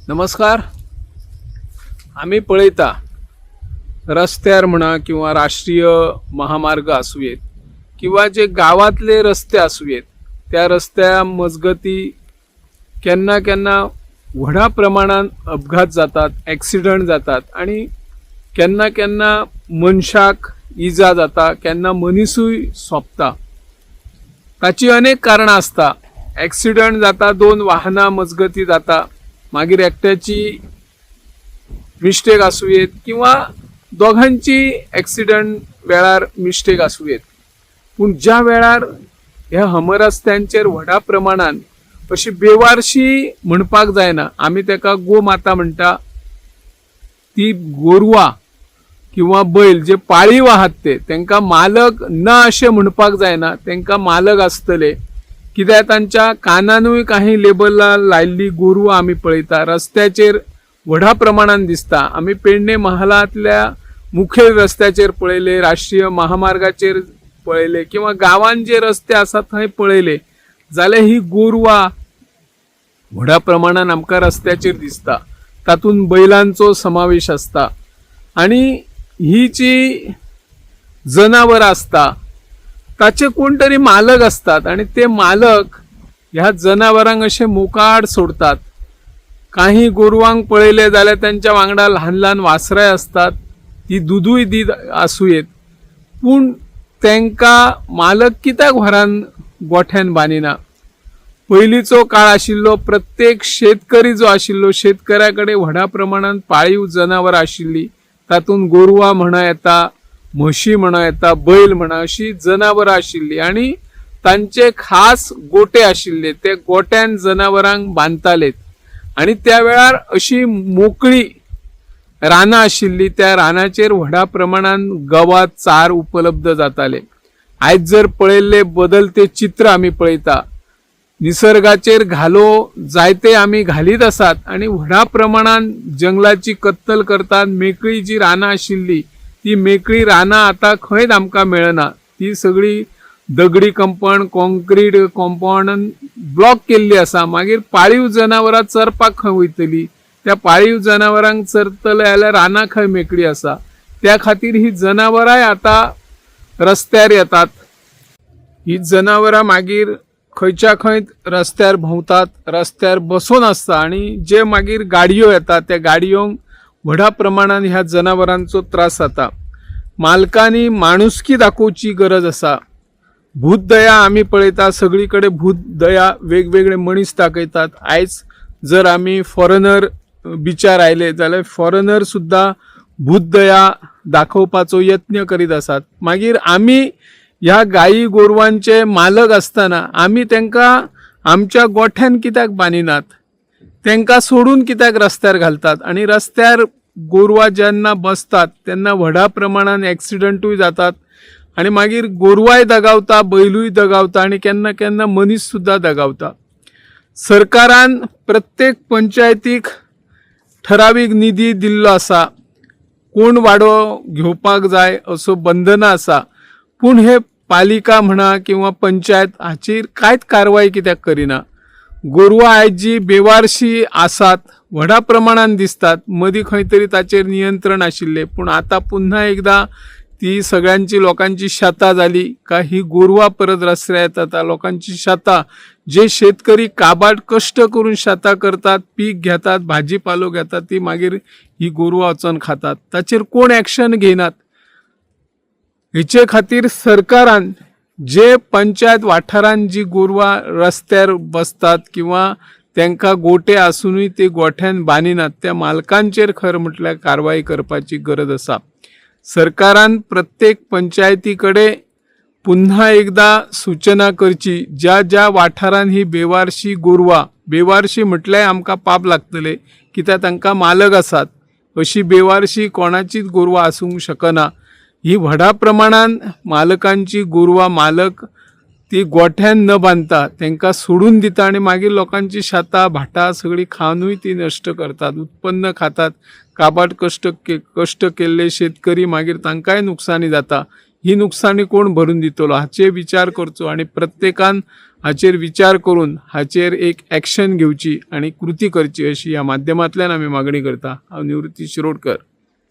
नमस्कार. आम्ही पळयता रस्त्यार म्हणा किंवा राष्ट्रीय महामार्ग आसूयेत किंवा जे गावातले रस्ते आसूयेत त्या रस्त्या मजगती केन्ना केन्ना व्हडा प्रमाणात अपघात जातात, ॲक्सिडंट जातात आणि केन्ना केन्ना मनशाक इजा जाता, केन्ना मनीसूय सोंपता. ताची अनेक कारणां आसता. ॲक्सिडंट जाता, दोन वाहनां मजगती जाता, मागीर एकट्याची मिस्टेक आसूयेत किंवा दोघांची ॲक्सिडंट वेळार मिस्टेक आसूयेत. पूण ज्या वेळार ह्या हमरस्त्यांचेर व्हडा प्रमाणान अशी बेवारशी म्हणपाक जायना, आमी तेका गोमाता म्हणटा, ती गोरवां किंवा बैल जे पाळीव आहात तेंकां मालक ना अशें म्हणपाक जायना. तेंकां मालक आसतले, कित्याक तांच्या कानानूय काही लेबलां लायिल्ली गोरवां आमी पळयता. रस्त्याचेर व्हडा प्रमाणान दिसता. आमी पेडणे महालांतल्या मुखेल रस्त्याचेर पळयले, राष्ट्रीय महामार्गाचेर पळयले किंवा गांवांत जे रस्ते आसा थंय पळयले जाल्यार ही गोरवां व्हडा प्रमाणान आमकां रस्त्याचेर दिसता. तातूंत बैलांचो समावेश आसता आनी ही जी जनावरां आसता ताचे कोण तरी मालक असतात आणि ते मालक ह्या जनावरांक अशे मोकाट सोडतात. काही गोरवांक पळयले जाल्यार त्यांच्या वांगडा ल्हान ल्हान वासराय असतात, ती दूधूय दीत आसूयेत. पूण तेंकां मालक कित्याक व्हरान गोठ्यान बांदिना? पयलींचो काळ आशिल्लो, प्रत्येक शेतकरी जो आशिल्लो, शेतकऱ्या कडेन व्हडा प्रमाणात पाळीव जनावरां आशिल्ली. तातूंत गोरवां म्हणा येता, म्हशी म्हणा येता, बैल म्हणा, अशी जनावरां आशिल्ली आणि तांचे खास गोटे आशिल्ले. ते गोट्यान जनावरांक बांदताले आणि त्या वेळार अशी मोकळी रानां आशिल्ली, त्या रानाचेर व्हडा प्रमाणान गवत चार उपलब्ध जाताले. आयज जर पळयल्ले बदलते चित्र आमी पळयता, निसर्गाचेर घालो जायते आमी घालीत आसात आणि व्हडा प्रमाणान जंगलाची कत्तल करतात. मेकळी जी रानां आशिल्ली ती मेकळी रानां आतां खंयच आमकां मेळना. ती सगळी दगडी कंपाऊंड, कॉन्क्रीट कंपाऊंडान ब्लॉक केल्ली आसा. मागीर पाळीव जनावरां चरपाक खंय वयतली? त्या पाळीव जनावरांक चरतले जाल्यार रानां खंय मेकळी आसा? त्या खातीर ही जनावरांय आतां रस्त्यार येतात. ही जनावरां मागीर खंयच्या खंय रस्त्यार भोंवतात, रस्त्यार बसून आसता आणि जे मागीर गाडयो येतात त्या गाडयोंक व्हडा प्रमाणान ह्या जनावरांचो त्रास जाता. मालकांनी माणुसकी दाखोवची गरज आसा. भूतदया आमी पळयता, सगळीकडे भूतदया वेगवेगळे मनीस दाखयतात. आयज जर आमी फॉरेनर बिचार आयले जाल्यार फॉरेनर सुद्धा भूतदया दाखोवपाचो यत्न करीत आसात. मागीर आमी ह्या गायी गोरवांचे मालक असताना आमी तेंकां आमच्या गोठ्यान कित्याक बांदिनात? तेंकां सोडून कित्याक रस्त्यार घालतात? आणि रस्त्यार गोरवां जेन्ना बसतात तेन्ना व्हडा प्रमाणान ॲक्सिडंटूय जातात आणि मागीर गोरवांय दगावता, बैलूय दगावता आणि केन्ना केन्ना मनीस सुद्धा दगावता. सरकारान प्रत्येक पंचायतीक ठरावीक निधी दिल्लो आसा. कोण वाडो घेवपाक जाय असो बंधना आसा. पूण हे पालिका म्हणा किंवा पंचायत हाचेर कांयच कारवाई कित्याक करिना? गोरवां आयज जी बेवारशी आसात, व्हडा प्रमाणान दिसतात. मदीं खंय तरी ताचेर नियंत्रण आशिल्लें, पूण आतां पुन्हा एकदा ती सगळ्यांची लोकांची शेतां जाली का ही गोरवां परत रस्त्यार येतात. लोकांची शेतां, जे शेतकरी काबाड कश्ट करून शेतां करतात, पीक घेतात, भाजीपालो घेतात, ती मागीर ही गोरवां वचून खातात. ताचेर कोण ॲक्शन घेनात. हेचे खातीर सरकारान जे पंचायत वाठारान जी गोरवां रस्त्यार बसतात किंवा तेंकां गोटे आसुनूय ते गोठ्यान बांदिनात त्या मालकांचेर खरें म्हटल्यार कारवाई करपाची गरज आसा. सरकारान प्रत्येक पंचायती कडेन पुन्हा एकदा सूचना करची. ज्या ज्या वाठारान ही बेवारशी गोरवां, बेवारशी म्हटल्यार आमकां पाप लागतले कित्याक तांकां मालक आसात. अशी बेवारशी कोणाचीच गोरवां आसूंक शकना. ही व्हडा प्रमाणान मालकांची गोरवां मालक ती गोठ्यान न बांदता, तेंकां सोडून दिता आणि मागीर लोकांची शेतां भाटां सगळी खावनूय ती नश्ट करतात, उत्पन्न खातात. काबाड कश्ट केल्ले शेतकरी मागीर तांकांय नुकसानी जाता. ही नुकसानी कोण भरून दितलो हाचे विचार करचो आणि प्रत्येकान हाचेर विचार करून हाचेर एक ॲक्शन घेवची आणि कृती करची अशी ह्या माध्यमांतल्यान आमी मागणी करता. हांव निवृत्ती शिरोडकर.